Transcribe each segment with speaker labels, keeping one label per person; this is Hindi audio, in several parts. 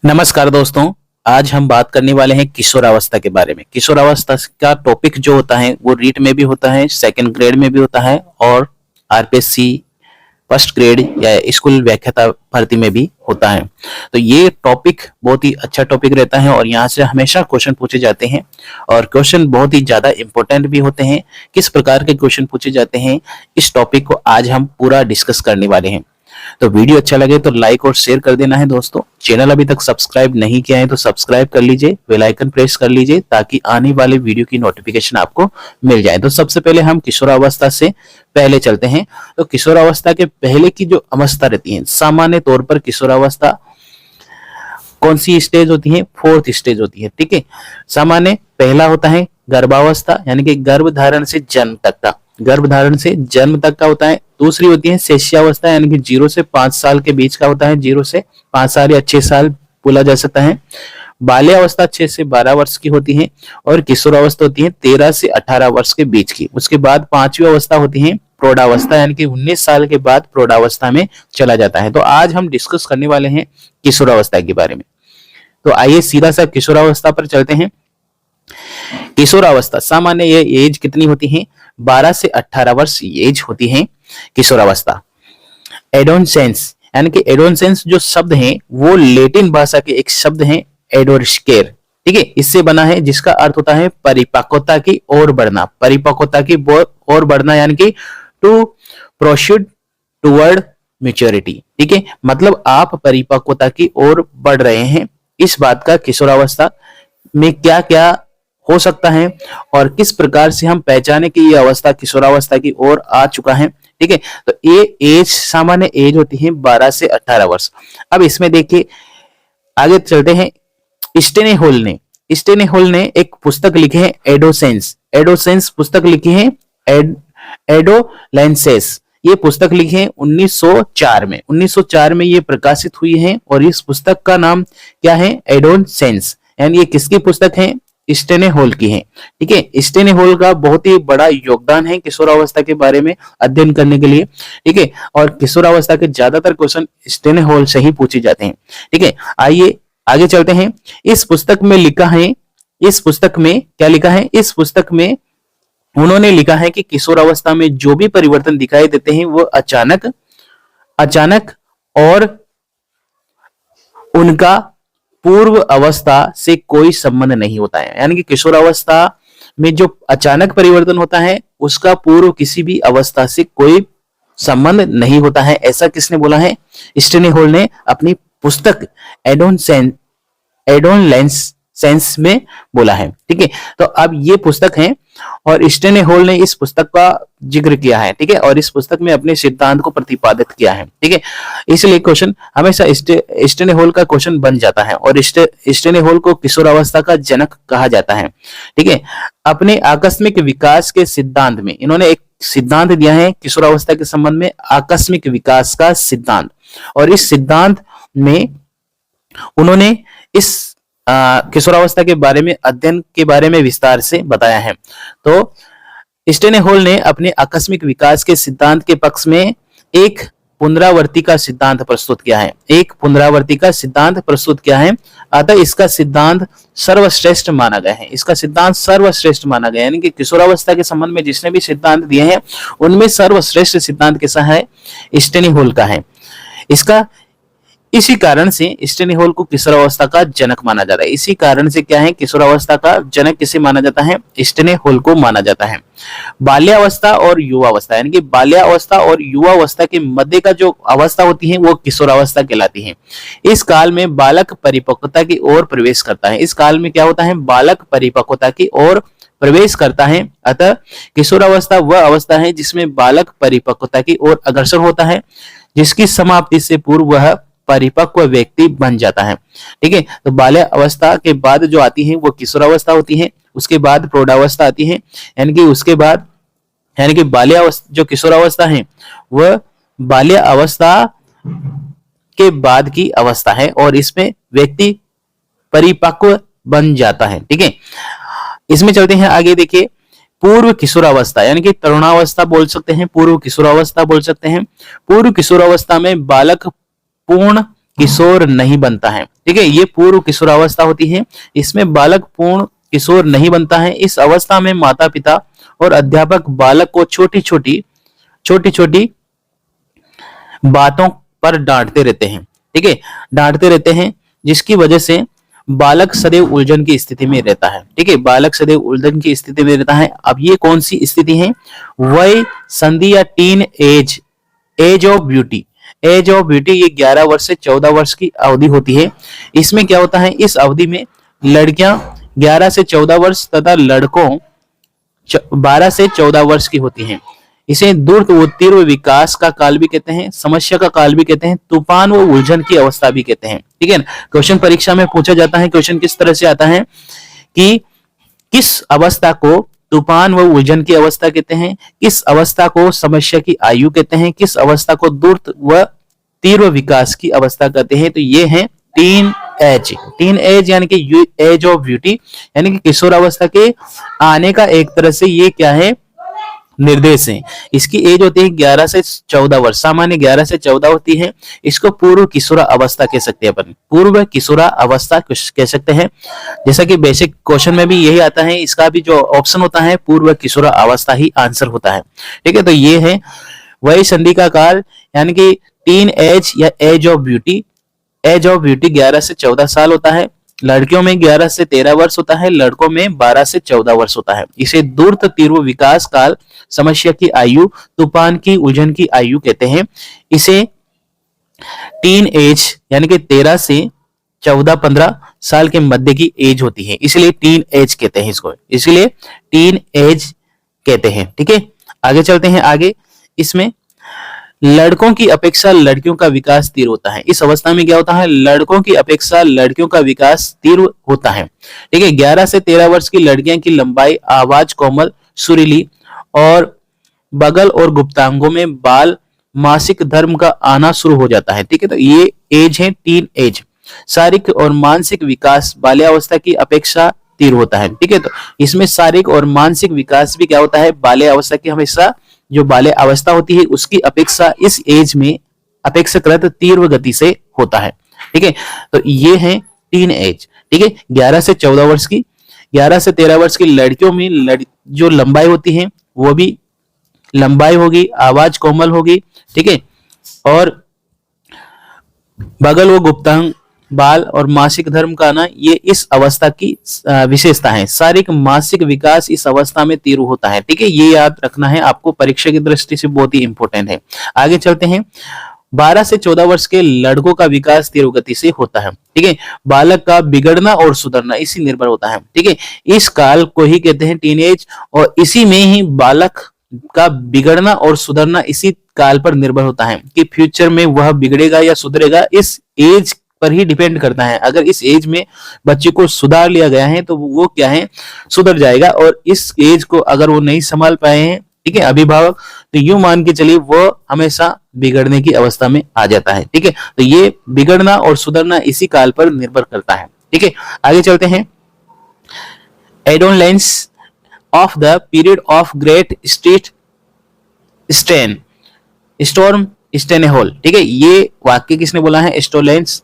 Speaker 1: नमस्कार दोस्तों। आज हम बात करने वाले हैं किशोरावस्था के बारे में। किशोरावस्था का टॉपिक जो होता है वो रीट में भी होता है, सेकंड ग्रेड में भी होता है और आरपीएससी फर्स्ट ग्रेड या स्कूल व्याख्याता भर्ती में भी होता है। तो ये टॉपिक बहुत ही अच्छा टॉपिक रहता है और यहाँ से हमेशा क्वेश्चन पूछे जाते हैं और क्वेश्चन बहुत ही ज्यादा इंपॉर्टेंट भी होते हैं। किस प्रकार के क्वेश्चन पूछे जाते हैं इस टॉपिक को आज हम पूरा डिस्कस करने वाले हैं। तो वीडियो अच्छा लगे तो लाइक और शेयर कर देना है दोस्तों। चैनल अभी तक सब्सक्राइब नहीं किया है तो सब्सक्राइब कर लीजिए, बेल आइकन प्रेस कर लीजिए ताकि आने वाले वीडियो की नोटिफिकेशन आपको मिल जाए। तो सबसे पहले हम किशोरावस्था से पहले चलते हैं। तो किशोरावस्था के पहले की जो अवस्था रहती है, सामान्य तौर पर किशोरावस्था कौन सी स्टेज होती है? फोर्थ स्टेज होती है। ठीक है, सामान्य पहला होता है गर्भावस्था, यानी कि गर्भधारण से जन्म तक का, गर्भधारण से जन्म तक का होता है। दूसरी होती है शिष्यावस्था, यानी कि 0 से 5 साल के बीच का होता है, 0 से 5 साल या 6 साल बोला जा सकता है। बाल्यावस्था 6 से 12 वर्ष की होती है और किशोरावस्था होती है 13 से 18 वर्ष के बीच की। उसके बाद पांचवी अवस्था होती है प्रौढ़ावस्था, यानी कि 19 साल के बाद प्रौढ़ावस्था में चला जाता है। तो आज हम डिस्कस करने वाले हैं किशोरावस्था के बारे में। तो आइए सीधा सा किशोरावस्था पर चलते हैं। किशोरावस्था सामान्य ये एज कितनी होती है? 12 से 18 वर्ष एज होती है किशोरावस्था। एडोलसेंस, यानी कि एडोलसेंस जो शब्द है वो लेटिन भाषा के एक शब्द है एडोरस्केर, ठीक है, इससे बना है, जिसका अर्थ होता है परिपक्वता की ओर बढ़ना, परिपक्वता की ओर बढ़ना, यानी कि टू प्रोसीड टुवर्ड मैच्योरिटी। ठीक है, मतलब आप परिपक्वता की ओर बढ़ रहे हैं। इस बात का किशोरावस्था में क्या क्या हो सकता है और किस प्रकार से हम पहचाने कि ये अवस्था किशोरावस्था की ओर आ चुका है। ठीक है, तो ये एज सामान्य एज होती है 12 से 18 वर्ष। अब इसमें देखिए आगे चलते हैं। स्टेनेहोल ने एक पुस्तक लिखी है एडोसेंस पुस्तक लिखी है एडोलेंसेस। ये पुस्तक लिखी है 1904 में ये प्रकाशित हुई है और इस पुस्तक का नाम क्या है? एडोसेंस। यानी ये किसकी पुस्तक है? स्टेनेहोल की है। ठीक है, स्टेनेहोल का बहुत ही बड़ा योगदान है किशोरावस्था के बारे में अध्ययन करने के लिए। ठीक है, और किशोरावस्था के ज्यादातर क्वेश्चन स्टेनेहोल से ही पूछे जाते हैं। ठीक है, आइए आगे चलते हैं। इस पुस्तक में लिखा है, इस पुस्तक में क्या लिखा है? इस पुस्तक में उन्होंने लिखा है कि किशोरावस्था में जो भी परिवर्तन दिखाई देते हैं वो अचानक और उनका पूर्व अवस्था से कोई संबंध नहीं होता है। यानी कि किशोरावस्था में जो अचानक परिवर्तन होता है उसका पूर्व किसी भी अवस्था से कोई संबंध नहीं होता है। ऐसा किसने बोला है? स्टेनेहोल ने अपनी पुस्तक एडोलेंसेंस में बोला है। ठीक है, तो अब ये पुस्तक है और स्टेनेहोल ने इस पुस्तक का जिक्र किया है। ठीक है, और इस पुस्तक में अपने सिद्धांत को प्रतिपादित किया है। ठीक है, इसलिए क्वेश्चन हमेशा स्टेनेहोल का क्वेश्चन बन जाता है और स्टेनेहोल को किशोरावस्था का जनक कहा जाता है। ठीक है, अपने आकस्मिक विकास के सिद्धांत में इन्होंने एक सिद्धांत दिया है किशोरावस्था के संबंध में, आकस्मिक विकास का सिद्धांत, और इस सिद्धांत में उन्होंने इस किशोरावस्था के बारे में अध्ययन के बारे में विस्तार से बताया है। तो स्टेनेहोल ने अपने आकस्मिक विकास के सिद्धांत के पक्ष में एक पुनरावृत्ति का सिद्धांत प्रस्तुत किया है, अतः इसका सिद्धांत सर्वश्रेष्ठ माना गया है। यानी कि किशोरावस्था के संबंध में जिसने भी सिद्धांत दिए हैं उनमें सर्वश्रेष्ठ सिद्धांत किसका है? स्टेनेहोल का है। इसी कारण से स्टेनेहोल को किशोरावस्था का जनक माना जाता है। इसी कारण से क्या है? किशोरावस्था का जनक किसे माना जाता है? स्टेनेहोल को माना जाता है। बाल्यावस्था और युवावस्था, यानी कि बाल्यावस्था और युवावस्था के मध्य का जो अवस्था होती है वो किशोरावस्था कहलाती है। इस काल में बालक परिपक्वता की ओर प्रवेश करता है। इस काल में क्या होता है? बालक परिपक्वता की ओर प्रवेश करता है। अतः किशोरावस्था वह अवस्था है जिसमें बालक परिपक्वता की ओर अग्रसर होता है, जिसकी समाप्ति से पूर्व वह परिपक्व व्यक्ति बन जाता है। ठीक है, तो बाल्य अवस्था के बाद जो आती है वो किशोरावस्था होती है, उसके बाद प्रौढ़ावस्था आती है, यानी कि बाल्यावस्था जो किशोरावस्था है वह बाल्य अवस्था के बाद की अवस्था है और इसमें व्यक्ति परिपक्व बन जाता है। ठीक है, इसमें चलते हैं आगे। देखिए पूर्व किशोरावस्था, यानी कि तरुणावस्था बोल सकते हैं, पूर्व किशोरावस्था बोल सकते हैं। पूर्व किशोरावस्था में बालक पूर्ण किशोर नहीं बनता है। ठीक है, ये पूर्व किशोरावस्था होती है। इसमें बालक पूर्ण किशोर नहीं बनता है। इस अवस्था में माता पिता और अध्यापक बालक को छोटी छोटी बातों पर डांटते रहते हैं। ठीक है, डांटते रहते हैं, जिसकी वजह से बालक सदैव उलझन की स्थिति में रहता है। ठीक है, बालक सदैव उलझन की स्थिति में रहता है। अब ये कौन सी स्थिति है? वय संधि या teenage, age of beauty. Age of beauty ये 11 वर्ष से 14 वर्ष की अवधि होती है। इसमें क्या होता है? इस अवधि में लड़कियां 11 से 14 वर्ष तथा लड़कों 12 से 14 वर्ष की होती हैं। इसे द्रुत व तीव्र विकास का काल भी कहते हैं, समस्या का काल भी कहते हैं, तूफान व उलझन की अवस्था भी कहते हैं। ठीक है ना, क्वेश्चन परीक्षा में पूछा जाता है। क्वेश्चन किस तरह से आता है कि किस अवस्था को तूफान व उलझन की अवस्था कहते हैं, किस अवस्था को समस्या की आयु कहते हैं, किस अवस्था को द्रुत व तीव्र विकास की अवस्था कहते हैं। तो ये है टीन एज। टीन एज यानी कि एज ऑफ ब्यूटी, यानी कि किशोर अवस्था के आने का एक तरह से ये क्या है? निर्देश है। इसकी एज होती है 11 से 14 वर्ष, सामान्य 11 से 14 होती है। इसको पूर्व किशोरा अवस्था कह सकते हैं अपन, पूर्व किशोरा अवस्था कह सकते हैं। जैसा कि बेसिक क्वेश्चन में भी यही आता है, इसका भी जो ऑप्शन होता है पूर्व किशोरा अवस्था ही आंसर होता है। ठीक है, तो ये है वही संधि का काल, यानी कि टीन एज या age of beauty. Age of beauty 11 से 14 साल होता है। लड़कियों में 11 से 13 वर्ष होता है, लड़कों में 12 से 14 वर्ष होता है। इसे द्रुत तीव्र विकास काल, समस्या की आयु, तूफान की उलझन की आयु कहते हैं। इसे टीन एज यानी कि 13 से 14-15 साल के मध्य की एज होती है, इसलिए टीन एज कहते हैं इसको, इसलिए टीन एज कहते हैं। ठीक है, आगे चलते हैं। आगे इसमें लड़कों की अपेक्षा लड़कियों का विकास तीव्र होता है। इस अवस्था में क्या होता है? लड़कों की अपेक्षा लड़कियों का विकास तीव्र होता है। ठीक है, 11 से 13 वर्ष की लड़कियों की लंबाई, आवाज कोमल सुरीली और बगल और गुप्तांगों में बाल, मासिक धर्म का आना शुरू हो जाता है। ठीक है, तो ये एज है टीन एज। शारीरिक और मानसिक विकास बाल्यावस्था की अपेक्षा तीव्र होता है। ठीक है, तो इसमें शारीरिक और मानसिक विकास भी क्या होता है? बाल्यावस्था की हमेशा जो बाल्य अवस्था होती है उसकी अपेक्षा इस एज में अपेक्षाकृत तीव्र गति से होता है। ठीक है, तो ये है टीन एज। ठीक है, 11 से 14 वर्ष की, 11 से 13 वर्ष की लड़कियों में जो लंबाई होती है वो भी लंबाई होगी, आवाज कोमल होगी। ठीक है, और बगल व गुप्तांग, बाल और मासिक धर्म का आना, ये इस अवस्था की विशेषता है। शारीरिक मासिक विकास इस अवस्था में तीव्र होता है। ठीक है, ये याद रखना है आपको, परीक्षा की दृष्टि से बहुत ही इंपॉर्टेंट है। आगे चलते हैं। 12 से 14 वर्ष के लड़कों का विकास तीव्र गति से होता है। ठीक है, बालक का बिगड़ना और सुधरना इसी निर्भर होता है। ठीक है, इस काल को ही कहते हैं टीनेज, और इसी में ही बालक का बिगड़ना और सुधरना इसी काल पर निर्भर होता है कि फ्यूचर में वह बिगड़ेगा या सुधरेगा, इस एज पर ही डिपेंड करता है। अगर इस एज में बच्चे को सुधार लिया गया है तो वो क्या है? सुधर जाएगा, और इस एज को अगर वो नहीं संभाल पाए हैं, ठीक है, अभिभावक, तो यूं मान के चलिए वो हमेशा बिगड़ने की अवस्था में आ जाता है। ठीक है, तो ये बिगड़ना और सुधरना इसी काल पर निर्भर करता है। ठीक है, आगे चलते हैं। Adolescence of the period of great street स्टेन स्टॉर्म स्टेनेहोल। ठीक है, ये वाक्य किसने बोला है? एस्टोलेंस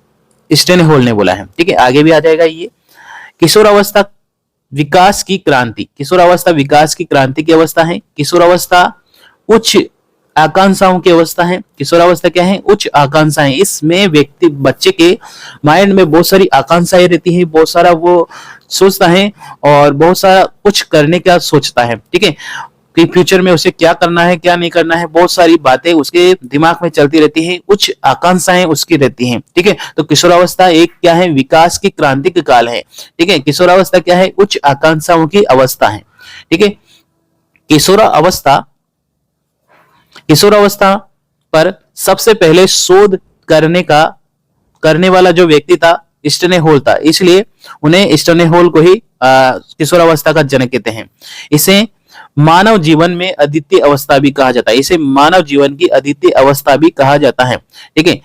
Speaker 1: स्टेनेहोल ने बोला है। ठीक है, आगे भी आ जाएगा ये। किशोरावस्था विकास की क्रांति, किशोरावस्था विकास की क्रांति की अवस्था है। किशोरावस्था उच्च आकांक्षाओं की अवस्था है। किशोरावस्था क्या है? उच्च आकांक्षाएं। इसमें व्यक्ति, बच्चे के माइंड में बहुत सारी आकांक्षाएं रहती है, बहुत सारा वो सोचता है और बहुत सारा कुछ करने का सोचता है। ठीक है, कि फ्यूचर में उसे क्या करना है, क्या नहीं करना है, बहुत सारी बातें उसके दिमाग में चलती रहती हैं, उच्च आकांक्षाएं उसकी रहती हैं। ठीक है, तो किशोरावस्था एक क्या है? विकास की क्रांति का काल है। ठीक है, किशोरावस्था क्या है? उच्च आकांक्षाओं की अवस्था है। ठीक है, किशोरावस्था पर सबसे पहले शोध करने वाला जो व्यक्ति था स्टेनेहोल था, इसलिए उन्हें स्टेनेहोल को ही किशोरावस्था का जनक कहते हैं। इसे मानव जीवन में अद्वितीय अवस्था भी कहा जाता है। इसे मानव जीवन की अद्वितीय अवस्था भी कहा जाता है। ठीक है,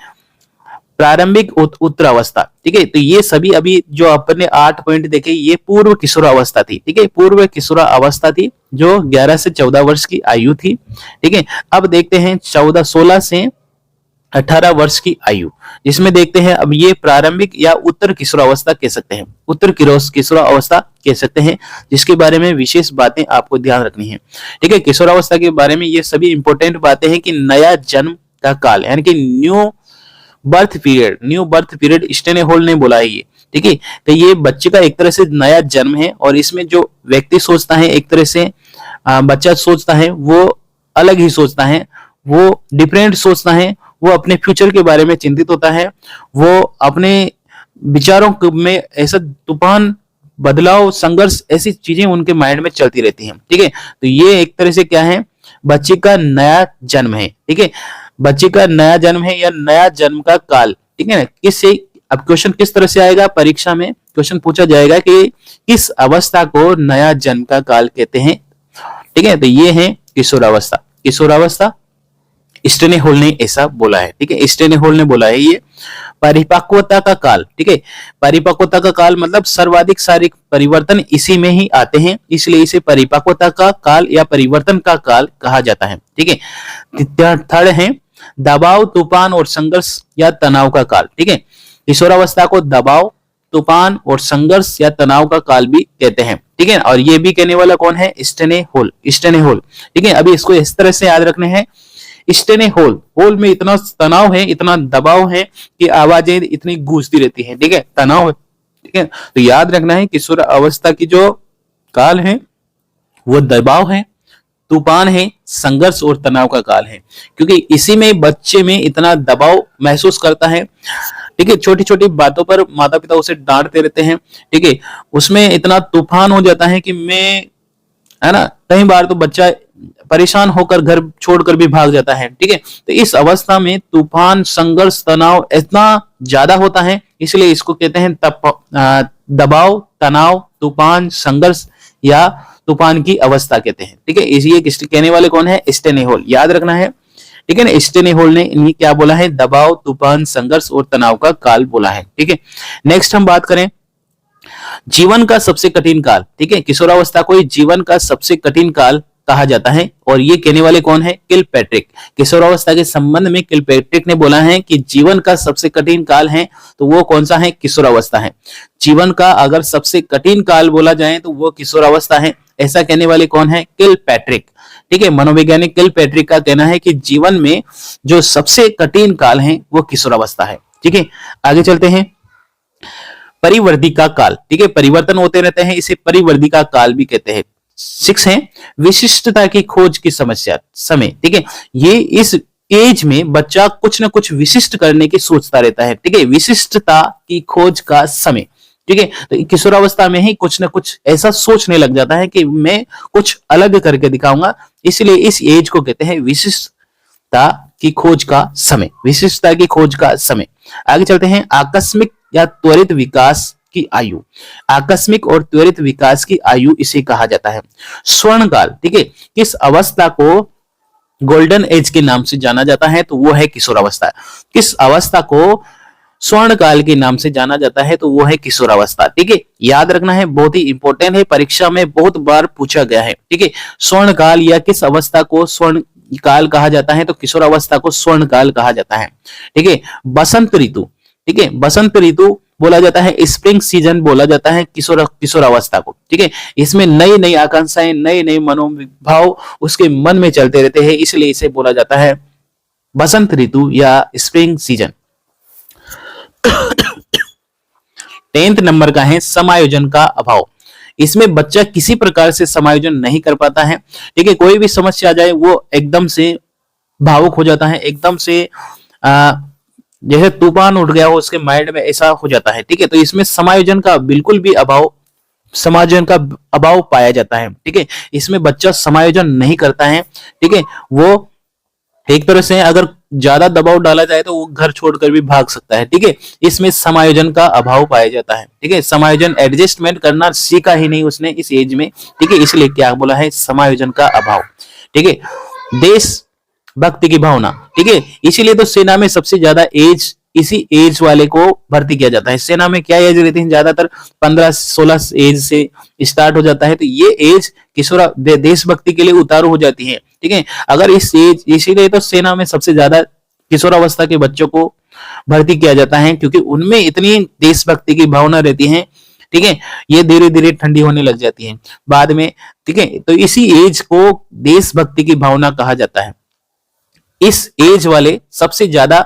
Speaker 1: प्रारंभिक उत्तरावस्था। ठीक है, तो ये सभी अभी जो अपने 8 पॉइंट देखे, ये पूर्व किशोरावस्था थी। ठीक है, पूर्व किशोरावस्था थी जो 11 से 14 वर्ष की आयु थी। ठीक है, अब देखते हैं 16 से 18 वर्ष की आयु, जिसमें देखते हैं अब ये प्रारंभिक या उत्तर किशोरावस्था कह सकते हैं, उत्तर किशोरावस्था कह सकते हैं, जिसके बारे में विशेष बातें आपको ध्यान रखनी है। ठीक है, किशोरावस्था के बारे में ये सभी इंपॉर्टेंट बातें हैं कि नया जन्म का काल, यानी कि न्यू बर्थ पीरियड स्टेने होल ने बोला है ये। ठीक है, तो ये बच्चे का एक तरह से नया जन्म है, और इसमें जो व्यक्ति सोचता है एक तरह से बच्चा सोचता है वो अलग ही सोचता है, वो डिफरेंट सोचता है, वो अपने फ्यूचर के बारे में चिंतित होता है, वो अपने विचारों में ऐसा तूफान, बदलाव, संघर्ष, ऐसी चीजें उनके माइंड में चलती रहती हैं। ठीक है, तो ये एक तरह से क्या है, बच्चे का नया जन्म है। ठीक है, बच्चे का नया जन्म है या नया जन्म का काल। ठीक है ना, किससे, अब क्वेश्चन किस तरह से आएगा, परीक्षा में क्वेश्चन पूछा जाएगा कि किस अवस्था को नया जन्म का काल कहते हैं। ठीक है, तो ये है किशोरावस्था। किशोरावस्था स्टेने होल ने ऐसा बोला है। ठीक है, स्टेने होल ने बोला है ये परिपक्वता का काल। ठीक है, परिपक्वता का काल मतलब सर्वाधिक शारीरिक परिवर्तन इसी में ही आते हैं, इसलिए इसे परिपक्वता का काल या परिवर्तन का काल कहा जाता है। ठीक है, थर्ड है दबाव, तूफान और संघर्ष या तनाव का काल। ठीक है, किशोरावस्था को दबाव, तूफान और संघर्ष या तनाव का काल भी कहते हैं। ठीक है, और ये भी कहने वाला कौन है, स्टेने होल। स्टेने होल। ठीक है, अभी इसको इस तरह से याद रखने हैं, स्टेने होल, होल में इतना तनाव है, इतना दबाव है कि आवाजें इतनी गूंजती रहती हैं। ठीक है, तनाव है। ठीक है, तो याद रखना है किशोर अवस्था की जो काल है वो दबाव है, तूफान है, संघर्ष और तनाव का काल है, क्योंकि इसी में बच्चे में इतना दबाव महसूस करता है। ठीक है, छोटी छोटी बातों पर माता पिता उसे डांटते रहते हैं। ठीक है, उसमें इतना तूफान हो जाता है कि है ना, कई बार तो बच्चा परेशान होकर घर छोड़कर भी भाग जाता है। ठीक है, तो इस अवस्था में तूफान, संघर्ष, तनाव इतना ज्यादा होता है, इसलिए इसको कहते हैं दबाव, तनाव, तूफान, संघर्ष या तूफान की अवस्था कहते हैं। ठीक है, ये कहने वाले कौन है, स्टेने होल। याद रखना है। ठीक है ना, स्टेने होल ने इन्हीं क्या बोला है, दबाव, तूफान, संघर्ष और तनाव का काल बोला है। ठीक है, नेक्स्ट हम बात करें जीवन का सबसे कठिन काल। ठीक है, किशोरावस्था को जीवन का सबसे कठिन काल कहा जाता है, और ये कहने वाले कौन है, किलपैट्रिक। किशोरावस्था के संबंध में किलपैट्रिक ने बोला है कि जीवन का सबसे कठिन काल है तो वो कौन सा है, किशोरावस्था है। जीवन का अगर सबसे कठिन काल बोला जाए तो वो किशोरावस्था है, ऐसा कहने वाले कौन है, किलपैट्रिक। ठीक है, मनोवैज्ञानिक किलपैट्रिक का कहना है कि जीवन में जो सबसे कठिन काल है वो किशोरावस्था है। ठीक है, आगे चलते हैं। परिवर्तिका काल। ठीक है, परिवर्तन होते रहते हैं, इसे परिवर्तिका काल भी कहते हैं। 6 है विशिष्टता की खोज की समस्या समय। ठीक है, ये इस एज में बच्चा कुछ ना कुछ विशिष्ट करने की सोचता रहता है। ठीक है, विशिष्टता की खोज का समय। ठीक है, तो किशोरावस्था में ही कुछ ना कुछ ऐसा सोचने लग जाता है कि मैं कुछ अलग करके दिखाऊंगा, इसलिए इस एज को कहते हैं विशिष्टता की खोज का समय। विशिष्टता की खोज का समय। आगे चलते हैं, आकस्मिक या त्वरित विकास की आयु। आकस्मिक और त्वरित विकास की आयु इसे कहा जाता है। स्वर्णकाल। ठीक है, किस अवस्था को गोल्डन एज के नाम से जाना जाता है तो वो है किशोरावस्था। किस अवस्था को स्वर्ण काल के नाम से जाना जाता है तो वो है किशोरावस्था। ठीक है, याद रखना है, बहुत ही इंपॉर्टेंट है, परीक्षा में बहुत बार पूछा गया है। ठीक है, स्वर्ण काल या किस अवस्था को स्वर्ण काल कहा जाता है तो किशोरावस्था को स्वर्ण काल कहा जाता है। ठीक है, बसंत ऋतु। ठीक है, बसंत ऋतु बोला जाता है, स्प्रिंग सीजन बोला जाता है किशोरावस्था को। ठीक है, इसमें नई नई आकांक्षाएं, नए नए मनोभाव उसके मन में चलते रहते हैं, इसलिए इसे बोला जाता है बसंत ऋतु या स्प्रिंग सीजन। 10th नंबर का है समायोजन का अभाव। इसमें बच्चा किसी प्रकार से समायोजन नहीं कर पाता है। ठीक है, कोई भी समस्या आ जाए वो एकदम से भावुक हो जाता है, एकदम से जैसे तूफान उठ गया हो उसके माइंड में, ऐसा हो जाता है। ठीक है, तो इसमें समायोजन का बिल्कुल भी समायोजन का अभाव पाया जाता है। ठीक है, इसमें बच्चा समायोजन नहीं करता है। ठीक है, वो एक तरह से अगर ज्यादा दबाव डाला जाए तो वो घर छोड़कर भी भाग सकता है। ठीक है, इसमें समायोजन का अभाव पाया जाता है। ठीक है, समायोजन, एडजस्टमेंट करना सीखा ही नहीं उसने इस एज में। ठीक है, इसलिए क्या बोला है, समायोजन का अभाव। ठीक है, देश भक्ति की भावना। ठीक है, इसीलिए तो सेना में सबसे ज्यादा एज इसी एज वाले को भर्ती किया जाता है। सेना में क्या एज रहती है, ज्यादातर 15-16 एज से स्टार्ट हो जाता है, तो ये एज देशभक्ति के लिए उतारू हो जाती है। ठीक है, अगर इस एज, इसीलिए तो सेना में सबसे ज्यादा किशोरावस्था के बच्चों को भर्ती किया जाता है, क्योंकि उनमें इतनी देशभक्ति की भावना रहती है, ठीक है। ये धीरे धीरे ठंडी होने लग जाती है बाद में, ठीक है। तो इसी एज को देशभक्ति की भावना कहा जाता है। इस एज वाले सबसे ज्यादा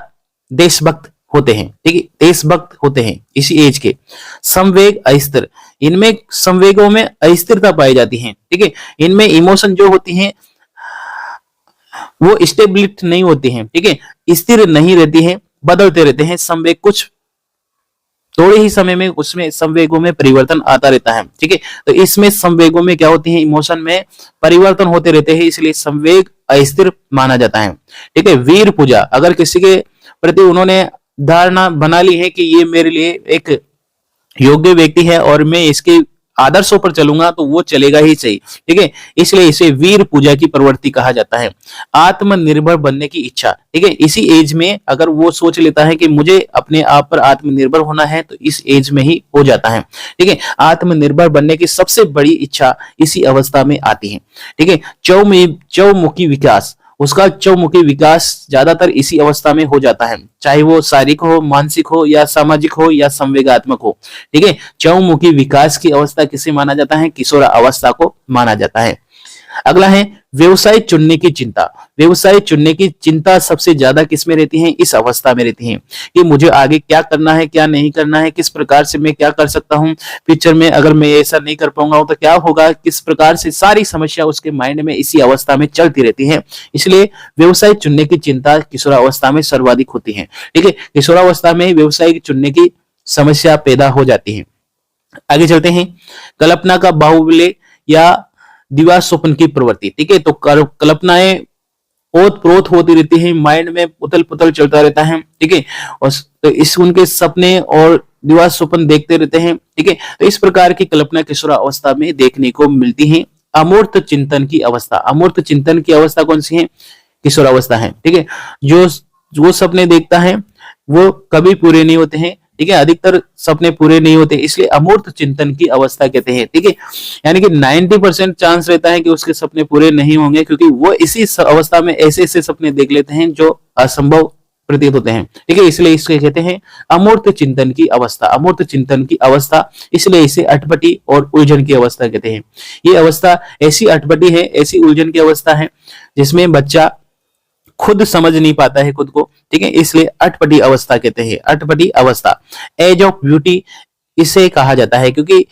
Speaker 1: देशभक्त होते हैं, ठीक है, देशभक्त होते हैं इसी एज के। संवेग अस्थिर, इनमें संवेगों में अस्थिरता पाई जाती है, ठीक है। इनमें इमोशन जो होती हैं वो स्टेबिलिटी नहीं होती हैं, ठीक है, स्थिर नहीं रहती हैं, बदलते रहते हैं। संवेग कुछ थोड़े ही समय में उसमें संवेगों में परिवर्तन आता रहता है, ठीक है। तो इसमें संवेगों में क्या होती है, इमोशन में परिवर्तन होते रहते हैं, इसलिए संवेग अस्थिर माना जाता है, ठीक है। वीर पूजा, अगर किसी के प्रति उन्होंने धारणा बना ली है कि ये मेरे लिए एक योग्य व्यक्ति है और मैं इसके आदर्शों पर चलूंगा, तो वो चलेगा ही सही, ठीक है। इसलिए इसे वीर पूजा की प्रवृत्ति कहा जाता है। आत्मनिर्भर बनने की इच्छा, ठीक है, इसी एज में अगर वो सोच लेता है कि मुझे अपने आप पर आत्मनिर्भर होना है, तो इस एज में ही हो जाता है, ठीक है। आत्मनिर्भर बनने की सबसे बड़ी इच्छा इसी अवस्था में आती है, ठीक है। चौमुखी विकास, उसका चौमुखी विकास ज्यादातर इसी अवस्था में हो जाता है, चाहे वो शारीरिक हो, मानसिक हो, या सामाजिक हो, या संवेगात्मक हो, ठीक है। चौमुखी विकास की अवस्था किसे माना जाता है, किशोर अवस्था को माना जाता है। अगला है व्यवसाय चुनने की चिंता। व्यवसाय चुनने की चिंता सबसे ज्यादा किसमें रहती है, इस अवस्था में रहती है कि मुझे आगे क्या करना है, क्या नहीं करना है, किस प्रकार से मैं क्या कर सकता हूँ फ्यूचर में, अगर मैं ऐसा नहीं कर पाऊंगा तो क्या होगा, किस प्रकार से, सारी समस्या उसके माइंड में इसी अवस्था में चलती रहती है। इसलिए व्यवसाय चुनने की चिंता किशोरावस्था में सर्वाधिक होती है, ठीक है। किशोरावस्था में व्यवसाय चुनने की समस्या पैदा हो जाती है। आगे चलते हैं, कल्पना का बाहुल्य या दिवा स्वप्न की प्रवृत्ति, ठीक है। तो कल्पनाएं ओत प्रोत होती रहती है, माइंड में उथल पुथल चलता रहता है, ठीक है। और तो इस उनके सपने और दिवा स्वप्न देखते रहते हैं, ठीक है। तो इस प्रकार की कल्पना किशोर अवस्था में देखने को मिलती है। अमूर्त चिंतन की अवस्था, अमूर्त चिंतन की अवस्था कौन सी है, किशोर अवस्था है, ठीक है। जो सपने देखता है वो कभी पूरे नहीं होते हैं, ठीक है, अधिकतर सपने पूरे नहीं होते, इसलिए अमूर्त चिंतन की अवस्था कहते हैं, ठीक है। यानी कि 90% चांस रहता है कि उसके सपने पूरे नहीं होंगे, क्योंकि वो इसी अवस्था में ऐसे ऐसे सपने देख लेते हैं जो असंभव प्रतीत होते हैं, ठीक है। इसलिए इसको कहते हैं अमूर्त चिंतन की अवस्था, अमूर्त चिंतन की अवस्था, इसलिए इसे अटपटी और उलझन की अवस्था कहते हैं। ये अवस्था ऐसी अटपटी है, ऐसी उलझन की अवस्था है जिसमें बच्चा खुद समझ नहीं पाता है खुद को, ठीक है, इसलिए अटपटी अवस्था कहते हैं, अटपटी अवस्था। एज ऑफ ब्यूटी इसे कहा जाता है, क्योंकि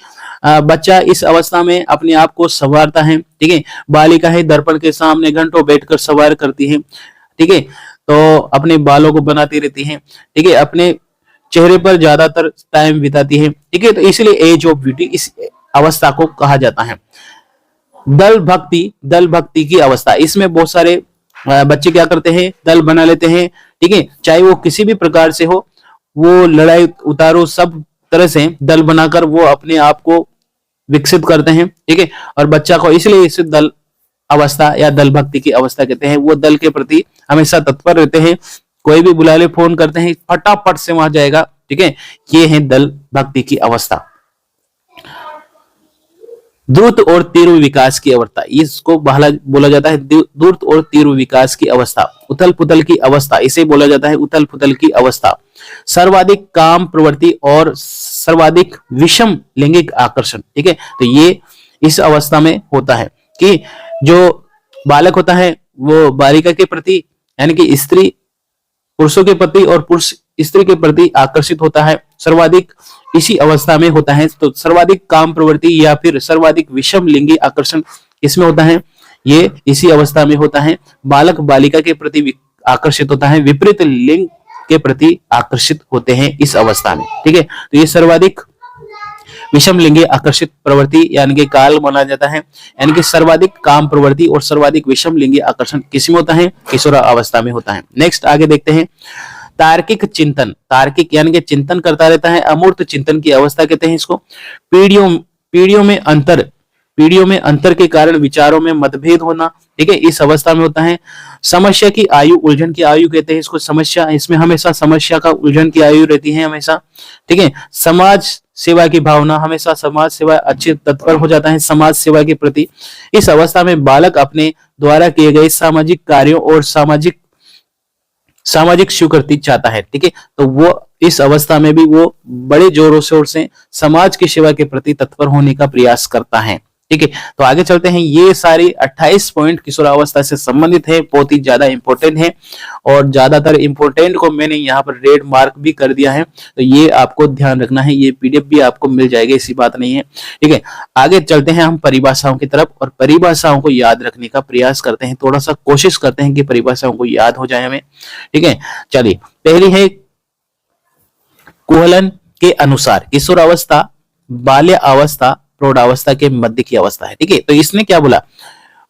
Speaker 1: बच्चा इस अवस्था में अपने आप को संवारता है, ठीक है। बालिका है दर्पण के सामने घंटों बैठकर संवार करती है, ठीक है, तो अपने बालों को बनाती रहती है, ठीक है, अपने चेहरे पर ज्यादातर टाइम बिताती है, ठीक है। तो इसलिए एज ऑफ ब्यूटी इस अवस्था को कहा जाता है। दल भक्ति की अवस्था, इसमें बहुत सारे बच्चे क्या करते हैं, दल बना लेते हैं, ठीक है, चाहे वो किसी भी प्रकार से हो, वो लड़ाई उतारो सब तरह से दल बनाकर वो अपने आप को विकसित करते हैं, ठीक है। और बच्चा को इसलिए इसे दल अवस्था या दल भक्ति की अवस्था कहते हैं। वो दल के प्रति हमेशा तत्पर रहते हैं, कोई भी बुला ले, फोन करते हैं, फटाफट से वहां जाएगा, ठीक है। ये है दल भक्ति की अवस्था। द्रुत और तीव्र विकास की अवस्था, इसको बोला जाता है द्रुत और तीव्र विकास की अवस्था। उथल पुथल की अवस्था, इसे बोला जाता है उथल पुथल की अवस्था। सर्वाधिक काम प्रवृत्ति और सर्वाधिक विषम लैंगिक आकर्षण, ठीक है। तो ये इस अवस्था में होता है कि जो बालक होता है वो बालिका के प्रति, यानी कि स्त्री पुरुषों के प्रति और पुरुष स्त्री के प्रति आकर्षित होता है, सर्वाधिक इसी अवस्था में होता है। तो सर्वाधिक काम प्रवृत्ति या फिर सर्वाधिक विषम लिंगी आकर्षण इसमें होता है, ये इसी अवस्था में होता है। बालक बालिका के प्रति आकर्षित होता है, विपरीत लिंग के प्रति आकर्षित होते हैं इस अवस्था में, ठीक है। तो ये सर्वाधिक विषम लिंगी आकर्षित प्रवृत्ति यानी कि काल माना जाता है, यानी कि सर्वाधिक काम प्रवृत्ति और सर्वाधिक विषम लिंगी आकर्षण किसमें होता है, किशोर अवस्था में होता है। नेक्स्ट आगे देखते हैं, तार्किक चिंतन, तार्किक यानी कि चिंतन करता रहता है, अमूर्त चिंतन की अवस्था कहते हैं इसको। पीढ़ियों में अंतर के कारण विचारों में मतभेद होना, ठीक है, इस अवस्था में होता है। समस्या की आयु, उलझन की आयु कहते हैं इसको। समस्या, इसमें हमेशा समस्या का उलझन की आयु रहती है हमेशा, ठीक है। समाज सेवा की भावना, हमेशा समाज सेवा अच्छे तत्पर हो जाता है समाज सेवा के प्रति। इस अवस्था में बालक अपने द्वारा किए गए सामाजिक कार्यों और सामाजिक सामाजिक स्वीकृति चाहता है। ठीक है, तो वो इस अवस्था में भी वो बड़े जोरों शोर से समाज की सेवा के प्रति तत्पर होने का प्रयास करता है। ठीक है, तो आगे चलते हैं। ये सारी 28 पॉइंट किशोरावस्था से संबंधित है, बहुत ही ज्यादा इंपॉर्टेंट है और ज्यादातर इंपॉर्टेंट को मैंने यहाँ पर रेड मार्क भी कर दिया है, तो ये आपको ध्यान रखना है। ये पीडीएफ भी आपको मिल जाएगी, ऐसी बात नहीं है। ठीक है, आगे चलते हैं हम परिभाषाओं की तरफ और परिभाषाओं को याद रखने का प्रयास करते हैं, थोड़ा सा कोशिश करते हैं कि परिभाषाओं को याद हो जाए हमें। ठीक है, चलिए, पहली है कुहलन के अनुसार किशोरावस्था बाल्य अवस्था प्रौढ़ावस्था के मध्य की अवस्था है। ठीक है, तो इसने क्या बोला,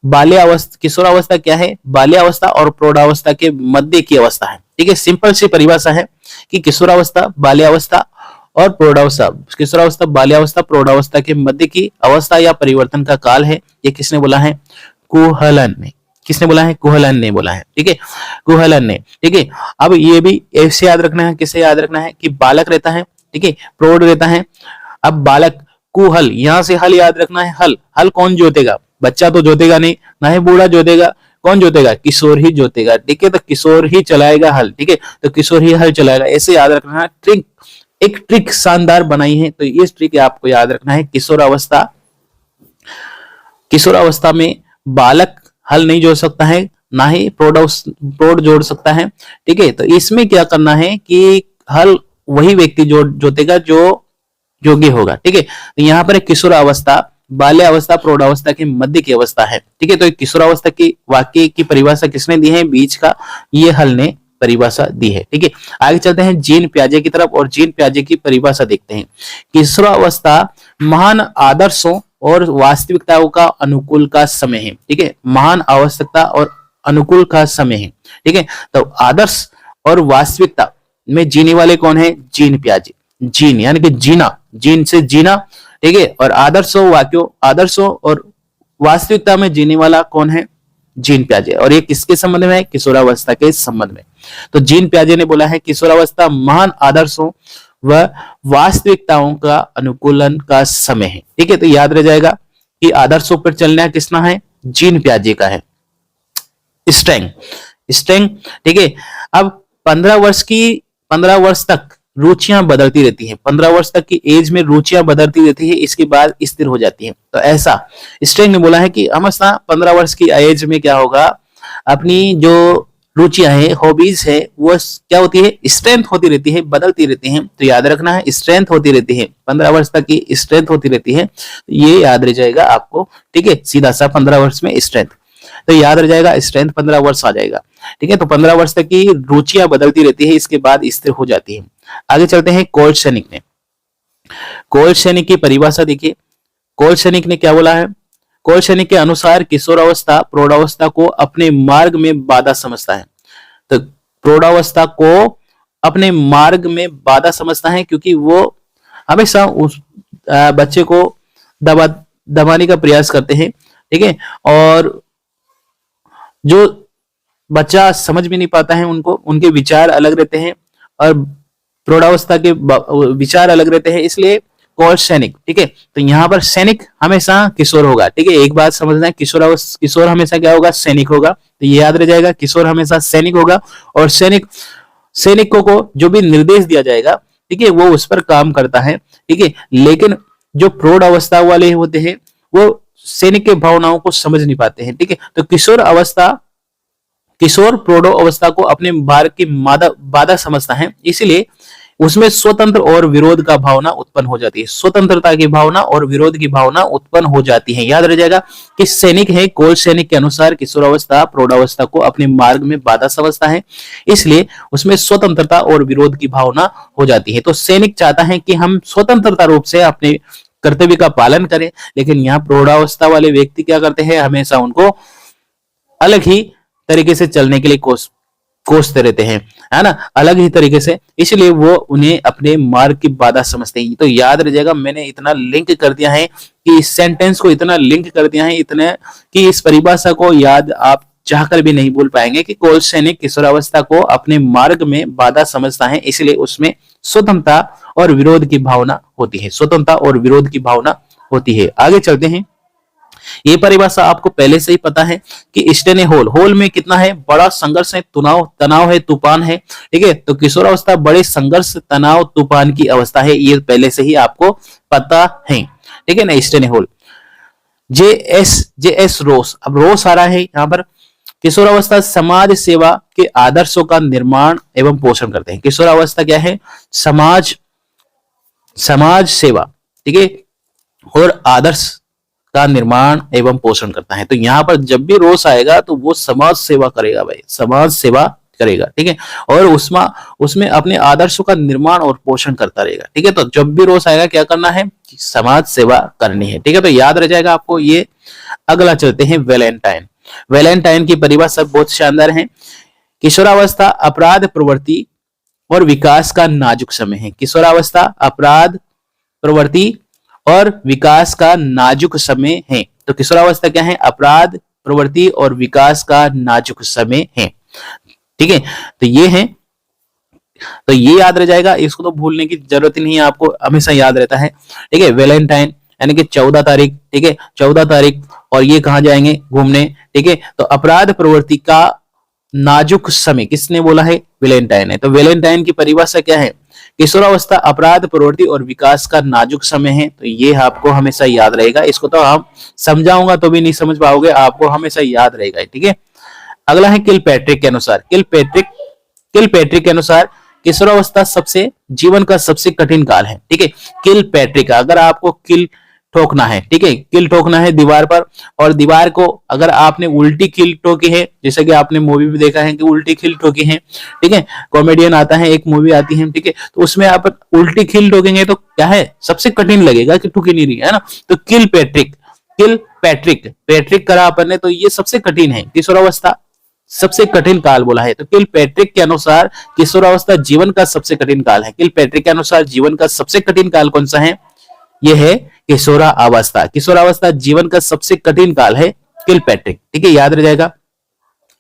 Speaker 1: बाल्यावस्था किशोरावस्था क्या है, बाल्यावस्था और प्रौढ़ावस्था के मध्य की अवस्था है। ठीक है, सिंपल सी परिभाषा है कि किशोरावस्था बाल्यावस्था और प्रौढ़ावस्था, किशोरावस्था बाल्यावस्था प्रौढ़ावस्था के मध्य की अवस्था या परिवर्तन का काल है। ये किसने बोला है, कुहलन ने। किसने बोला है, कुहलन ने बोला है। ठीक है, कुहलन ने। ठीक है, अब ये भी ऐसे याद रखना है, किसे याद रखना है कि बालक रहता है, ठीक है, प्रौढ़ रहता है। अब बालक कुहल, यहां से हल याद रखना है। हल, हल कौन जोतेगा, बच्चा तो जोतेगा नहीं, ना ही बूढ़ा जोतेगा, कौन जोतेगा, किशोर ही जोतेगा। ठीक है, तो किशोर ही चलाएगा हल। ठीक है, तो किशोर ही हल चलाएगा, ऐसे याद रखना है। ट्रिक, एक ट्रिक शानदार बनाई है, तो ये ट्रिक आपको याद रखना है। किशोरावस्था, किशोरावस्था में बालक हल नहीं जोड़ सकता है, ना ही प्रौढ़ जोड़ सकता है। ठीक है, तो इसमें क्या करना है कि हल वही व्यक्ति जोतेगा जो योग्य होगा। ठीक है, तो यहाँ पर एक किशोरावस्था बाल्यावस्था प्रौढ़ावस्था के मध्य की अवस्था है। ठीक है, तो किशोरावस्था की वाक्य की परिभाषा किसने दी है, बीच का ये हल ने परिभाषा दी है। ठीक है, आगे चलते हैं जीन प्याजे की तरफ और जीन प्याजे की परिभाषा देखते हैं। किशोरावस्था महान आदर्शों और वास्तविकताओं का अनुकूल का समय है। ठीक है, महान आवश्यकता और अनुकूल का समय है। ठीक है, तो आदर्श और वास्तविकता में जीने वाले कौन है, जीन प्याजे। जीन यानी कि जीना, जीन से जीना। ठीक है, और आदर्शों और वास्तविकता में जीने वाला कौन है, जीन प्याजे। और ये किसके संबंध में है, किशोरावस्था के संबंध में। तो जीन प्याजे ने बोला है किशोरावस्था महान आदर्शों व वास्तविकताओं का अनुकूलन का समय है। ठीक है, तो याद रह जाएगा कि आदर्शों पर चलना किसना है, जीन प्याजे का है। String, string. ठीक है, अब 15 वर्ष तक रुचियां बदलती रहती हैं। 15 वर्ष तक की एज में रुचियां बदलती रहती है, इसके बाद स्थिर हो जाती हैं। तो ऐसा स्ट्रेंग ने बोला है कि हमेशा 15 वर्ष की एज में क्या होगा, अपनी जो रुचियां है, हॉबीज है, वो क्या होती है, स्ट्रेंथ होती रहती है, बदलती रहती हैं। तो याद रखना है, स्ट्रेंथ होती रहती है, 15 वर्ष तक की स्ट्रेंथ होती रहती है, ये याद रह जाएगा आपको। ठीक है, सीधा सा 15 वर्ष में स्ट्रेंथ, तो याद रह जाएगा स्ट्रेंथ 15 वर्ष आ जाएगा। ठीक है, तो 15 वर्ष तक की रुचियां बदलती रहती है, इसके बाद स्थिर हो जाती है। आगे चलते हैं कोल्ड सैनिक ने। कोल्ड सैनिक की परिभाषा देखिए, कोल्ड सैनिक ने क्या बोला है, कोल्ड सैनिक के अनुसार किशोरावस्था प्रौढ़ावस्था को अपने मार्ग में बाधा समझता है। तो प्रौढ़ावस्था को अपने मार्ग में बाधा समझता है, क्योंकि वो हमेशा उस बच्चे को दबाने का प्रयास करते हैं। ठीक है, और जो बच्चा समझ भी नहीं पाता है, उनके विचार अलग रहते हैं और प्रौढ़ावस्था के विचार अलग रहते हैं, इसलिए कोल्ड सैनिक। ठीक है, तो यहाँ पर सैनिक हमेशा किशोर होगा। ठीक है, एक बात समझना है, किशोर हमेशा क्या होगा, सैनिक होगा। तो ये याद रह जाएगा, किशोर हमेशा सैनिक होगा और सैनिकों को जो भी निर्देश दिया जाएगा, ठीक है, वो उस पर काम करता है। ठीक है, लेकिन जो प्रौढ़ अवस्था वाले होते हैं वो सैनिक के भावनाओं को समझ नहीं पाते हैं। ठीक है, तो किशोर प्रौढ़ अवस्था को अपने मार्ग की बाधा समझता है, इसलिए उसमें स्वतंत्र और विरोध का भावना उत्पन्न हो जाती है। स्वतंत्रता की भावना और विरोध की भावना उत्पन्न हो जाती है। याद रह जाएगा कि सैनिक है, कोल्ड सैनिक के अनुसार किशोरावस्था प्रौढ़ावस्था को अपने मार्ग में बाधा समझता है, इसलिए उसमें स्वतंत्रता और विरोध की भावना हो जाती है। तो सैनिक चाहता है कि हम स्वतंत्रता रूप से अपने कर्तव्य का पालन करें, लेकिन यहाँ प्रौढ़ावस्था वाले व्यक्ति क्या करते हैं, हमेशा उनको अलग ही तरीके से चलने के लिए कोसते रहते हैं, है ना, अलग ही तरीके से, इसलिए वो उन्हें अपने मार्ग की बाधा समझते हैं। तो याद रह जाएगा, मैंने इतना लिंक कर दिया है कि इस सेंटेंस को इतना लिंक कर दिया है, इतने कि इस परिभाषा को याद आप चाहकर भी नहीं भूल पाएंगे कि कोल्ड सैनिक किशोरावस्था को अपने मार्ग में बाधा समझता है, इसलिए उसमें स्वतंत्रता और विरोध की भावना होती है। स्वतंत्रता और विरोध की भावना होती है। आगे चलते हैं, ये परिभाषा आपको पहले से ही पता है कि स्टेन होल, होल में कितना है, बड़ा संघर्ष है, तनाव है, तूफान है। ठीक है, तो किशोरावस्था बड़े संघर्ष, तनाव, तूफान की अवस्था है, ये पहले से ही आपको पता है। ठीक है ना, स्टेन होल। जे एस रोस, अब रोस आ रहा है यहाँ पर। किशोरावस्था समाज सेवा के आदर्शों का निर्माण एवं पोषण करते हैं। किशोरावस्था क्या है, समाज सेवा, ठीक है, और आदर्श का निर्माण एवं पोषण करता है। तो यहाँ पर जब भी रोष आएगा तो वो समाज सेवा करेगा भाई, समाज सेवा करेगा। ठीक है, और उसमें अपने आदर्शों का निर्माण और पोषण करता रहेगा। ठीक है, तो जब भी रोष आएगा क्या करना है, समाज सेवा करनी है। ठीक है, तो याद रह जाएगा आपको ये। अगला चलते हैं वैलेंटाइन। वैलेंटाइन की परिभाषा बहुत शानदार है। किशोरावस्था अपराध प्रवृत्ति और विकास का नाजुक समय है। किशोरावस्था अपराध प्रवृत्ति और विकास का नाजुक समय है। तो किशोरावस्था क्या है, अपराध प्रवृत्ति और विकास का नाजुक समय है। ठीक है, तो ये है, तो ये याद रह जाएगा, इसको तो भूलने की जरूरत ही नहीं है, आपको हमेशा याद रहता है। ठीक है, वैलेंटाइन यानी कि 14 तारीख। ठीक है, 14 तारीख, और ये कहां जाएंगे, घूमने। ठीक है, तो अपराध प्रवृत्ति का नाजुक समय किसने बोला है, वैलेंटाइन है। तो वैलेंटाइन की परिभाषा क्या है, किशोरावस्था अपराध प्रवृत्ति और विकास का नाजुक समय है। तो ये आपको हमेशा याद रहेगा, इसको तो हम समझाऊंगा तो भी नहीं समझ पाओगे, आपको हमेशा याद रहेगा। ठीक है, अगला है किलपैट्रिक के अनुसार। किलपैट्रिक के अनुसार किशोरावस्था सबसे जीवन का सबसे कठिन काल है। ठीक है, किलपैट्रिक, अगर आपको किल ठोकना है, ठीक है, किल ठोकना है दीवार पर, और दीवार को अगर आपने उल्टी किल ठोकी है, जैसे कि आपने मूवी में देखा है कि उल्टी किल ठोकी है। ठीक है, कॉमेडियन आता है, एक मूवी आती है, ठीक है, तो उसमें आप उल्टी किल ठोकेंगे तो क्या है, सबसे कठिन लगेगा कि ठुकी नहीं रही है ना। तो पैट्रिक करा अपन ने, तो ये सबसे कठिन है, किशोरावस्था सबसे कठिन काल बोला है। तो किलपैट्रिक के अनुसार किशोरावस्था जीवन का सबसे कठिन काल है। किलपैट्रिक के अनुसार जीवन का सबसे कठिन काल कौन सा है, यह है किशोरावस्था। किशोरावस्था जीवन का सबसे कठिन काल है, किलपैट्रिक। ठीक है, याद रह जाएगा।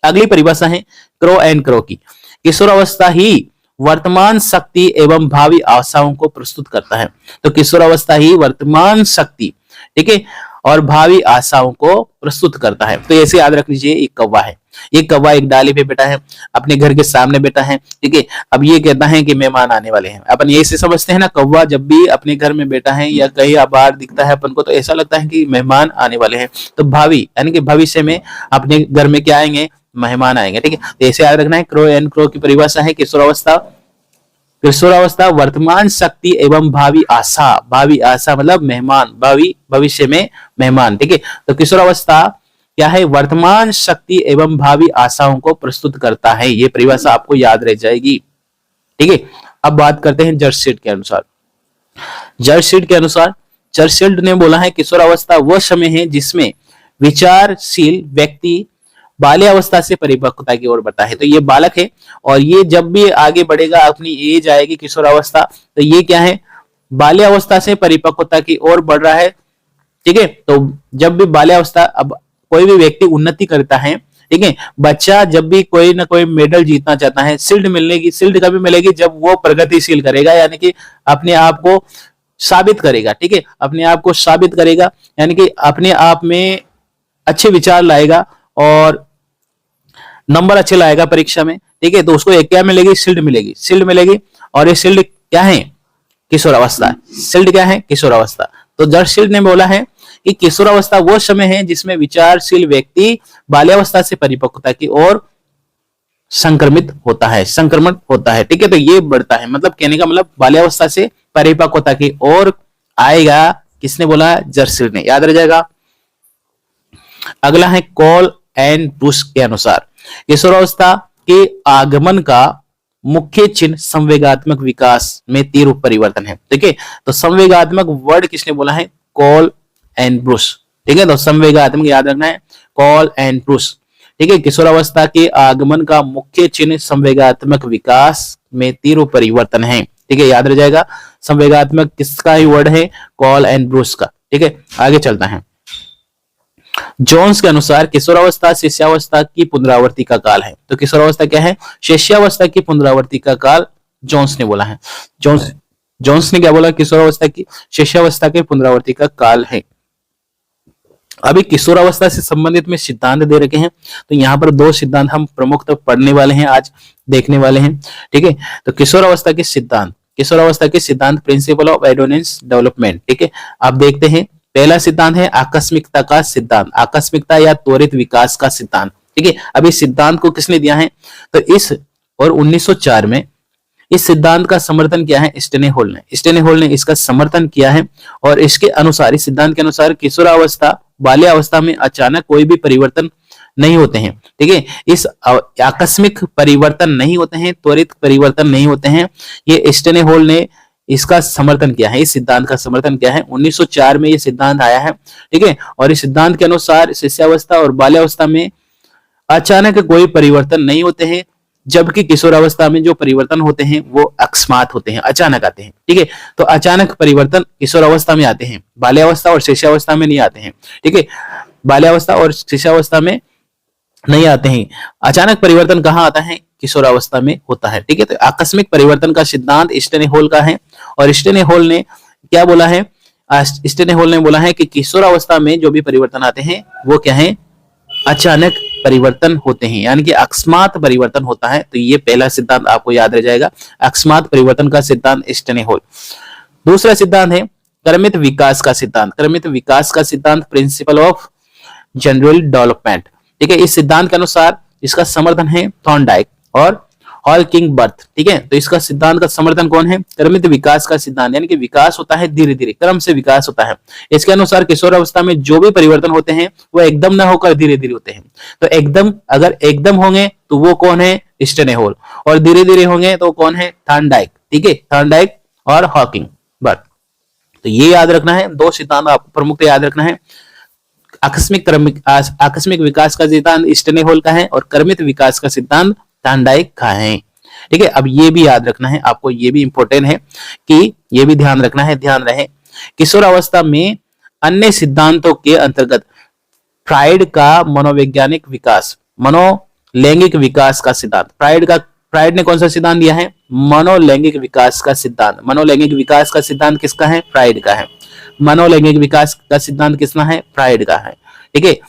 Speaker 1: अगली परिभाषा है क्रो एंड क्रो की। किशोरावस्था ही वर्तमान शक्ति एवं भावी आशाओं को प्रस्तुत करता है। तो किशोरावस्था ही वर्तमान शक्ति, ठीक है, और भावी आशाओं को प्रस्तुत करता है। तो ऐसे याद रख लीजिए, एक कौवा है, ये कौवा एक डाली पे बैठा है, अपने घर के सामने बैठा है। ठीक है, अब ये कहता है कि मेहमान आने वाले हैं। अपन ये से समझते हैं ना, कौवा जब भी अपने घर में बैठा है या कहीं बाहर दिखता है अपन को, तो ऐसा लगता है कि मेहमान आने वाले हैं। तो भावी यानी कि भविष्य में अपने घर में क्या आएंगे, मेहमान आएंगे। ठीक है, तो ऐसे याद रखना है। क्रो एंड क्रो की परिभाषा है किशोरावस्था वर्तमान शक्ति एवं भावी आशा मतलब मेहमान, भावी भविष्य में मेहमान। ठीक है, तो किशोरावस्था क्या है, वर्तमान शक्ति एवं भावी आशाओं को प्रस्तुत करता है। ये परिभाषा आपको याद रह जाएगी। ठीक है, अब बात करते हैं जर्सीड के अनुसार। जर्सीड ने बोला है किशोरावस्था वह समय है जिसमें विचारशील व्यक्ति बाल्यावस्था से परिपक्वता की ओर बढ़ता है। तो ये बालक है, और ये जब भी आगे बढ़ेगा, अपनी एज आएगी किशोरावस्था, तो ये क्या है, बाल्यावस्था से परिपक्वता की ओर बढ़ रहा है। ठीक है, तो जब भी बाल्यावस्था, अब कोई भी व्यक्ति उन्नति करता है, ठीक है, बच्चा जब भी कोई ना कोई मेडल जीतना चाहता है, शील्ड कभी मिलेगी जब वो प्रगतिशील करेगा, यानी कि अपने आप को साबित करेगा। ठीक है, अपने आप को साबित करेगा, यानी कि अपने आप में अच्छे विचार लाएगा और नंबर अच्छे लाएगा परीक्षा में। ठीक है, तो उसको एक क्या मिलेगी, शील्ड मिलेगी। और ये शील्ड क्या है, किशोरावस्था। शील्ड क्या है, किशोरावस्था। तो जर्सीड ने बोला है कि किशोरावस्था वो समय है जिसमें विचारशील व्यक्ति बाल्यावस्था से परिपक्वता की ओर संक्रमण होता है। ठीक है, तो ये बढ़ता है, मतलब कहने का मतलब बाल्यावस्था से परिपक्वता की ओर आएगा। किसने बोला, जर्सीड ने, याद रह जाएगा। अगला है कॉल एंड ब्रूस के अनुसार किशोरावस्था के आगमन का मुख्य चिन्ह संवेगात्मक विकास में तीव्र परिवर्तन है। ठीक है, तो संवेगात्मक वर्ड किसने बोला है, कॉल एंड ब्रूस। ठीक है, तो संवेगात्मक याद रखना है, कॉल एंड ब्रूस। ठीक है, किशोरावस्था के आगमन का मुख्य चिन्ह संवेगात्मक विकास में तीव्र परिवर्तन है। ठीक है, याद रह जाएगा। संवेगात्मक किसका ही वर्ड है, कॉल एंड ब्रूस का। ठीक है, आगे चलता है। जोन्स के अनुसार किशोरावस्था शिष्यावस्था की पुनरावृत्ति का काल है। तो किशोरावस्था क्या है, शिष्यावस्था की पुनरावृत्ति का काल जोन्स ने बोला है। जोन्स ने क्या बोला, किशोरावस्था की शिष्यावस्था के पुनरावृत्ति का काल है। अभी किशोरावस्था से संबंधित में सिद्धांत दे रखे हैं, तो यहाँ पर दो सिद्धांत हम प्रमुखतः पढ़ने वाले हैं, आज देखने वाले हैं। ठीक है, तो किशोरावस्था के सिद्धांत, किशोरावस्था के सिद्धांत, प्रिंसिपल ऑफ एडोलेसेंस डेवलपमेंट। ठीक है, आप देखते हैं पहला सिद्धांत है आकस्मिकता का सिद्धांत, आकस्मिकता या त्वरित विकास का सिद्धांत। ठीक है, अब इस सिद्धांत को किसने दिया है, तो इस और 1904 में इस सिद्धांत का समर्थन किया है स्टेनेहोल ने, स्टेनेहोल ने इसका समर्थन किया है। और इसके अनुसार, इस सिद्धांत के अनुसार किशोरावस्था बाल्यावस्था में अचानक कोई भी परिवर्तन नहीं होते हैं। ठीक है, इस आकस्मिक परिवर्तन नहीं होते हैं, त्वरित परिवर्तन नहीं होते हैं। ये स्टेनेहोल ने इसका समर्थन किया है, इस सिद्धांत का समर्थन किया है। 1904 में ये सिद्धांत आया है। ठीक है, और इस सिद्धांत के अनुसार शिशुअवस्था और बाल्यावस्था में अचानक कोई परिवर्तन नहीं होते हैं, जबकि किशोरावस्था में जो परिवर्तन होते हैं वो अकस्मात होते हैं, अचानक आते हैं। ठीक है, तो अचानक परिवर्तन किशोरावस्था में आते हैं, बाल्यावस्था और शिशुअवस्था में नहीं आते हैं। ठीक है, बाल्यावस्था और शिशुअवस्था में नहीं आते हैं। अचानक परिवर्तन कहाँ आता है, किशोरावस्था में होता है। ठीक है, तो आकस्मिक परिवर्तन का सिद्धांत स्टेनेहोल का है। और स्टेनेहोल ने क्या बोला है, स्टेनेहोल ने बोला है कि किशोरावस्था में जो भी परिवर्तन आते हैं वो क्या है, अचानक परिवर्तन होते हैं, यानी कि अकस्मात परिवर्तन होता है। तो ये पहला सिद्धांत आपको याद रह जाएगा, अकस्मात परिवर्तन का सिद्धांत स्टेनेहोल। दूसरा सिद्धांत है क्रमित विकास का सिद्धांत, क्रमित विकास का सिद्धांत, प्रिंसिपल ऑफ जनरल डेवलपमेंट। ठीक है, इस सिद्धांत के अनुसार इसका समर्थन है थॉर्नडाइक और हॉलकिंगबर्थ। ठीक है, तो इसका सिद्धांत का समर्थन कौन है, क्रमित विकास का सिद्धांत, यानी कि विकास होता है धीरे धीरे, क्रम से विकास होता है। इसके अनुसार किशोरावस्था में जो भी परिवर्तन होते हैं वो एकदम ना होकर धीरे धीरे होते हैं। तो एकदम, अगर एकदम होंगे तो वो कौन है, स्टेनेहोल, और धीरे धीरे होंगे तो कौन है, थॉर्नडाइक। ठीक है, थॉर्नडाइक और हॉकिंगबर्थ। तो ये याद रखना है, दो सिद्धांत आपको प्रमुख याद रखना है। आकस्मिक विकास का सिद्धांत स्टेनेहोल का है और क्रमित विकास का सिद्धांत थॉर्नडाइक का है। ठीक है, अब ये भी याद रखना है आपको, ये भी इंपॉर्टेंट है कि ये भी ध्यान रखना है, ध्यान रहे किशोरावस्था में अन्य सिद्धांतों के अंतर्गत फ्राइड का मनोवैज्ञानिक विकास, मनोलैंगिक विकास का सिद्धांत, फ्राइड ने कौन सा सिद्धांत दिया है, मनोलैंगिक विकास का सिद्धांत। मनोलैंगिक विकास का सिद्धांत किसका है, फ्राइड का है। मनोलैंगिक विकास का सिद्धांत किसका है, फ्राइड का है। ठीक है,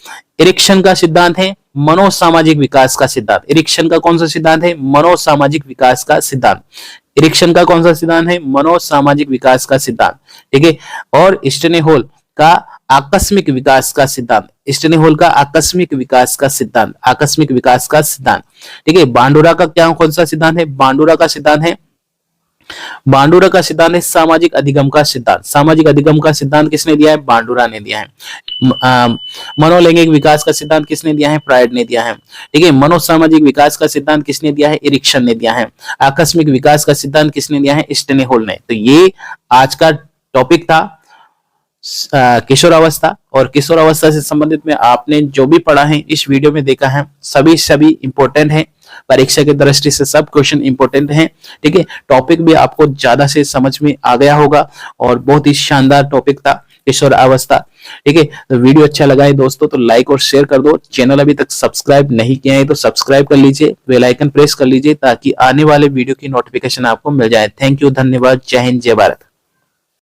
Speaker 1: इरिक्शन का सिद्धांत है मनोसामाजिक विकास का सिद्धांत। इरिक्शन का कौन सा सिद्धांत है, मनोसामाजिक विकास का सिद्धांत। इरिक्शन का कौन सा सिद्धांत है, मनोसामाजिक विकास का सिद्धांत। ठीक है, और स्टेनेहोल का आकस्मिक विकास का सिद्धांत, स्टेनेहोल का आकस्मिक विकास का सिद्धांत, आकस्मिक विकास का सिद्धांत। ठीक है, बांडुरा का क्या कौन सा सिद्धांत है, बांडुरा का सिद्धांत है, बांडुरा का सिद्धांत है सामाजिक अधिगम का सिद्धांत। सामाजिक अधिगम का सिद्धांत किसने दिया है, बांडुरा ने दिया है। मनोलैंगिक विकास का सिद्धांत किसने दिया है, फ्राइड ने दिया है। ठीक है, मनोसामाजिक विकास का सिद्धांत किसने दिया है, इरिक्शन ने दिया है। आकस्मिक विकास का सिद्धांत किसने दिया है, स्टेनेहोल ने। तो ये आज का टॉपिक था किशोरावस्था, और किशोरावस्था से संबंधित में आपने जो भी पढ़ा है इस वीडियो में देखा है, सभी इंपॉर्टेंट है, परीक्षा की दृष्टि से सब क्वेश्चन इंपॉर्टेंट हैं। ठीक है, टॉपिक भी आपको ज्यादा से समझ में आ गया होगा और बहुत ही शानदार टॉपिक था किशोरावस्था। ठीक है, तो वीडियो अच्छा लगा है दोस्तों तो लाइक और शेयर कर दो। चैनल अभी तक सब्सक्राइब नहीं किया है तो सब्सक्राइब कर लीजिए, बेल आइकन प्रेस कर लीजिए ताकि आने वाले वीडियो की नोटिफिकेशन आपको मिल जाए। थैंक यू, धन्यवाद, जय हिंद, जय भारत।